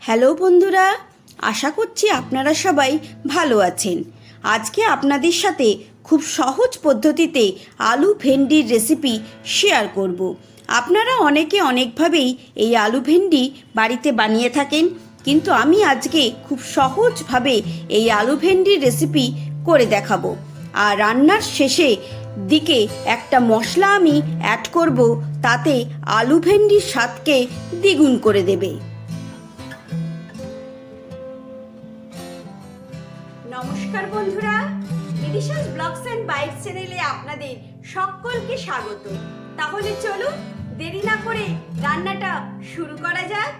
Hello বন্ধুরা, আশা করছি আপনারা সবাই ভালো আছেন। আজকে আপনাদের সাথে খুব সহজ পদ্ধতিতে আলু ভেন্ডির রেসিপি শেয়ার করব। আপনারা অনেকে অনেকভাবেই এই আলু ভেন্ডি বাড়িতে বানিয়ে থাকেন, কিন্তু আমি আজকে খুব সহজভাবে এই আলু ভেন্ডির রেসিপি করে দেখাবো। আর রান্নার শেষে দিকে একটা মশলা আমি অ্যাড করব, তাতে আলু ভেন্ডির স্বাদকে দ্বিগুণ করে দেবে। নমস্কার বন্ধুরা, এডিশন ব্লগস এন্ড বাইটস চ্যানেলে আপনাদের সকলকে স্বাগত। তাহলে চলুন দেরি না করে রান্নাটা শুরু করা যাক।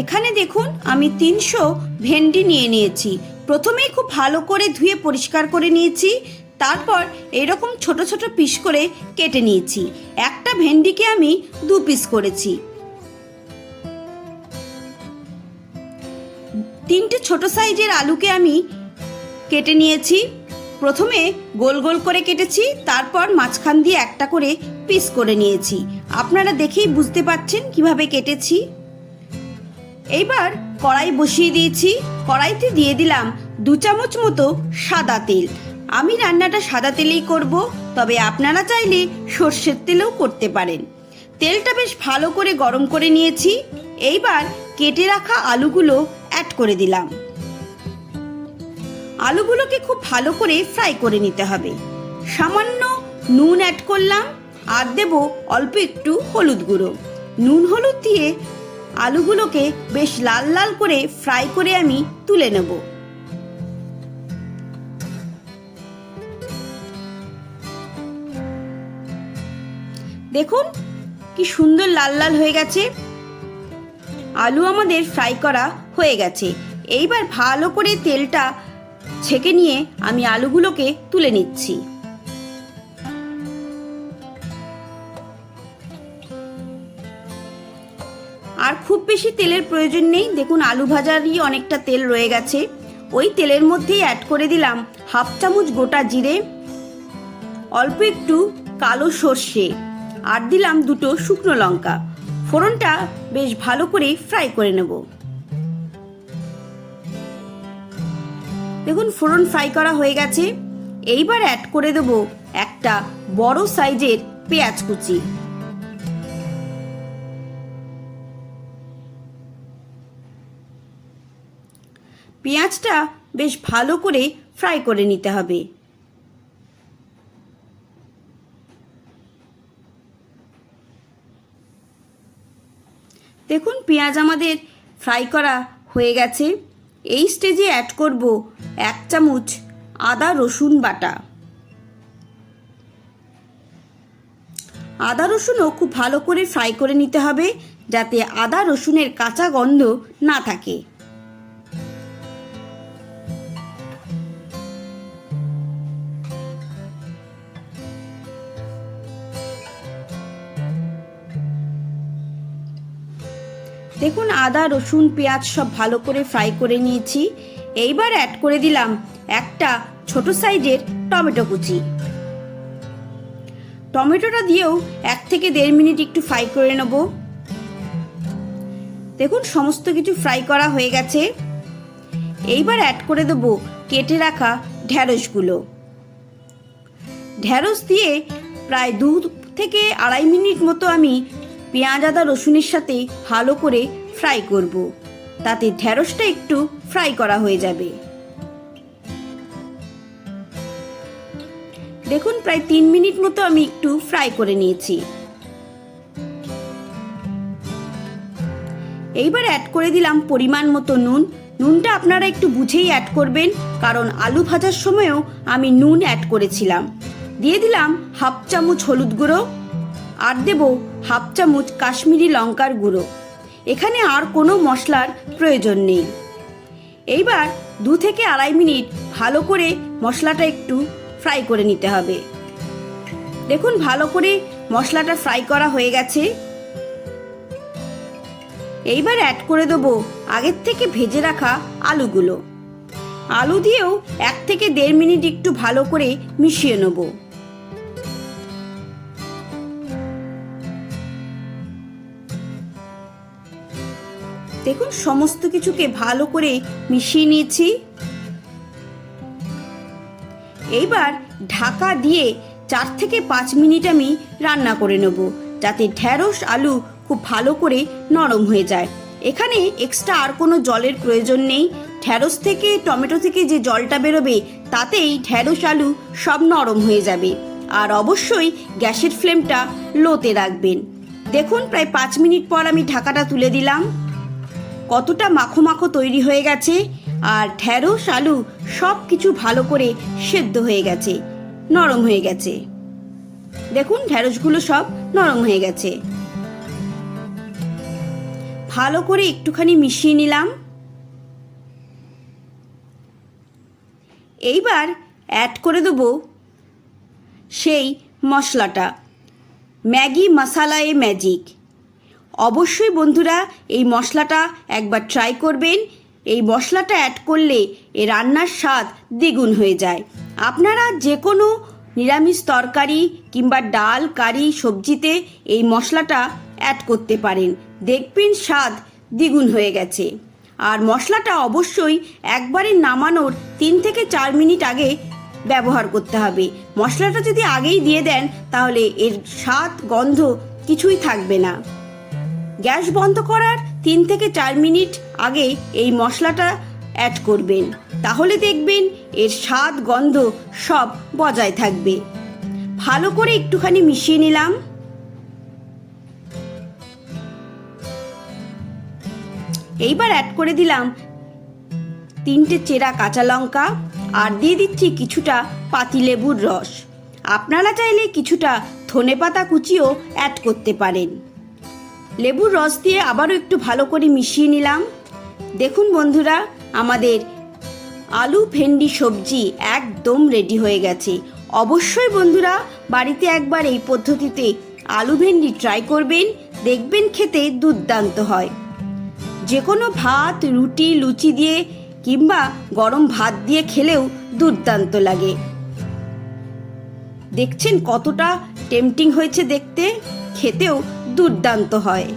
এখানে দেখুন আমি 300 ভেন্ডি নিয়ে নিয়েছি। প্রথমেই খুব ভালো করে ধুয়ে পরিষ্কার করে নিয়েছি, তারপর এরকম ছোট ছোট পিস করে কেটে নিয়েছি। একটা ভেন্ডিকে আমি 2 পিস করেছি। 3টে ছোট সাইজের আলুকে আমি কেটে নিয়েছি। প্রথমে গোল গোল করে কেটেছি, তারপর মাঝখান দিয়ে একটা করে পিস করে নিয়েছি। আপনারা দেখেই বুঝতে পারছেন কিভাবে কেটেছি। এইবার কড়াই বসিয়ে দিয়েছি। কড়াইতে দিয়ে দিলাম 2 চামচ মতো সাদা তেল। আমি রান্নাটা সাদা তেলেই করব, তবে আপনারা চাইলে সর্ষের তেলেও করতে পারেন। তেলটা বেশ ভালো করে গরম করে নিয়েছি। এইবার কেটে রাখা আলুগুলো অ্যাড করে দিলাম। আলুগুলোকে খুব ভালো করে ফ্রাই করে নিতে হবে। সামান্য নুন অ্যাড করলাম, আর দেব অল্প একটু হলুদ গুঁড়ো। নুন হলুদ দিয়ে আলুগুলোকে বেশ লাল লাল করে ফ্রাই করে আমি তুলে নেব। দেখুন কি সুন্দর লাল লাল হয়ে গেছে। আলু আমাদের ফ্রাই করা হয়ে গেছে। এইবার ভালো করে তেলটা ছেঁকে নিয়ে আমি আলুগুলোকে তুলে নিচ্ছি। আর খুব বেশি তেলের প্রয়োজন নেই। দেখুন আলু ভাজারই অনেকটা তেল রয়ে গেছে। ওই তেলের মধ্যেই অ্যাড করে দিলাম 1/2 চামচ গোটা জিরে, অল্প একটু কালো সর্ষে, আর দিলাম 2টো শুকনো লঙ্কা। ফোড়নটা বেশ ভালো করে ফ্রাই করে নেব। দেখুন ফোড়ন ফ্রাই করা হয়ে গেছে। এইবার অ্যাড করে দেব একটা বড় সাইজের পেঁয়াজ কুচি। পেঁয়াজটা বেশ ভালো করে ফ্রাই করে নিতে হবে। দেখুন পেঁয়াজ আমাদের ফ্রাই করা হয়ে গেছে। এই স্টেজে অ্যাড করব 1 চামচ আদা রসুন বাটা। আদা রসুনও খুব ভালো করে ফ্রাই করে নিতে হবে, যাতে আদা রসুনের কাঁচা গন্ধ না থাকে। দেখুন আদা রসুন পেঁয়াজ সব ভালো করে ফ্রাই করে নিয়েছি। এইবার অ্যাড করে দিলাম একটা ছোট সাইজের টমেটো কুচি। টমেটোটা দিয়েও 1 থেকে 1.5 মিনিট একটু ফ্রাই করে নেব। দেখুন সমস্ত কিছু ফ্রাই করা হয়ে গেছে। এইবার অ্যাড করে দেব কেটে রাখা ঢ্যাঁড়সগুলো। ঢ্যাঁড়স দিয়ে প্রায় 2 থেকে 2.5 মিনিট মতো আমি পেঁয়াজ আদা রসুনের সাথে ভালো করে ফ্রাই করব, তাতে ঢ্যাঁড়সটা একটু ফ্রাই করা হয়ে যাবে। দেখুন প্রায় 3 মিনিট মতো আমি একটু ফ্রাই করে নিয়েছি। এইবার অ্যাড করে দিলাম পরিমাণ মতো নুন। নুনটা আপনারা একটু বুঝেই অ্যাড করবেন, কারণ আলু ভাজার সময়ও আমি নুন অ্যাড করেছিলাম। দিয়ে দিলাম 1/2 চামচ হলুদ গুঁড়ো, আর দেব 1/2 চামচ কাশ্মীরি লঙ্কার গুঁড়ো। এখানে আর কোনো মশলার প্রয়োজন নেই। এইবার 2 থেকে 2.5 মিনিট ভালো করে মশলাটা একটু ফ্রাই করে নিতে হবে। দেখুন ভালো করে মশলাটা ফ্রাই করা হয়ে গেছে। এইবার অ্যাড করে দেব আগের থেকে ভেজে রাখা আলুগুলো। আলু দিয়েও 1 থেকে 1.5 মিনিট একটু ভালো করে মিশিয়ে নেব। দেখুন সমস্ত কিছুকে ভালো করে মিশিয়ে নিয়েছি। এইবার ঢাকা দিয়ে 4 থেকে 5 মিনিট আমি রান্না করে নেব, যাতে ঢ্যাঁড়স আলু খুব ভালো করে নরম হয়ে যায়। এখানে এক্সট্রা আর কোনো জলের প্রয়োজন নেই। ঢ্যাঁড়স থেকে টমেটো থেকে যে জলটা বেরোবে তাতেই ঢ্যাঁড়স আলু সব নরম হয়ে যাবে। আর অবশ্যই গ্যাসের ফ্লেমটা লোতে রাখবেন। দেখুন প্রায় 5 মিনিট পর আমি ঢাকাটা তুলে দিলাম। কতটা মাখো মাখো তৈরি হয়ে গেছে, আর ঢ্যাঁড়স আলু সব কিছু ভালো করে সেদ্ধ হয়ে গেছে, নরম হয়ে গেছে। দেখুন ঢ্যাঁড়সগুলো সব নরম হয়ে গেছে। ভালো করে একটুখানি মিশিয়ে নিলাম। এইবার অ্যাড করে দেবো সেই মশলাটা, ম্যাগি মশালা ম্যাজিক। অবশ্যই বন্ধুরা এই মশলাটা একবার ট্রাই করবেন। এই মশলাটা অ্যাড করলে এই রান্নার স্বাদ দ্বিগুণ হয়ে যায়। আপনারা যে কোনো নিরামিষ তরকারি কিংবা ডাল কারি সবজিতে এই মশলাটা অ্যাড করতে পারেন, দেখবেন স্বাদ দ্বিগুণ হয়ে গেছে। আর মশলাটা অবশ্যই একবারে নামানোর 3 থেকে 4 মিনিট আগে ব্যবহার করতে হবে। মশলাটা যদি আগেই দিয়ে দেন তাহলে এর স্বাদ গন্ধ কিছুই থাকবে না। গ্যাস বন্ধ করার 3 থেকে 4 মিনিট আগে এই মশলাটা অ্যাড করবেন, তাহলে দেখবেন এর স্বাদ গন্ধ সব বজায় থাকবে। ভালো করে একটুখানি মিশিয়ে নিলাম। এইবার অ্যাড করে দিলাম 3টে চেরা কাঁচা লঙ্কা, আর দিয়ে দিচ্ছি কিছুটা পাতিলেবুর রস। আপনারা চাইলে কিছুটা ধনেপাতা কুচিও অ্যাড করতে পারেন। লেবুর রস দিয়ে আবারও একটু ভালো করে মিশিয়ে নিলাম। দেখুন বন্ধুরা, আমাদের আলু ভেন্ডি সবজি একদম রেডি হয়ে গেছে। অবশ্যই বন্ধুরা বাড়িতে একবার এই পদ্ধতিতে আলু ভেন্ডি ট্রাই করবেন, দেখবেন খেতে দুর্দান্ত হয়। যে কোনো ভাত রুটি লুচি দিয়ে কিংবা গরম ভাত দিয়ে খেলেও দুর্দান্ত লাগে। দেখছেন কতটা টেম্পটিং হয়েছে দেখতে, খেতেও দুর্দান্ত হয়।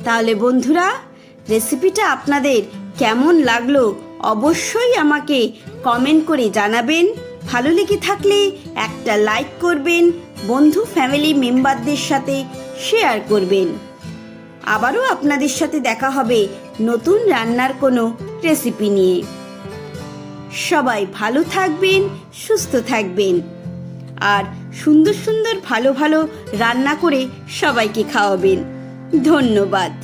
তাহলে বন্ধুরা রেসিপিটা আপনাদের কেমন লাগলো অবশ্যই আমাকে কমেন্ট করে জানাবেন। ভালো লেগে থাকলে একটা লাইক করবেন, বন্ধু ফ্যামিলি মেম্বারদের সাথে শেয়ার করবেন। আবারও আপনাদের সাথে দেখা হবে নতুন রান্নার কোনো রেসিপি নিয়ে। সবাই ভালো থাকবেন, সুস্থ থাকবেন, আর সুন্দর সুন্দর ভালো ভালো রান্না করে সবাইকে খাওয়াবেন। ধন্যবাদ।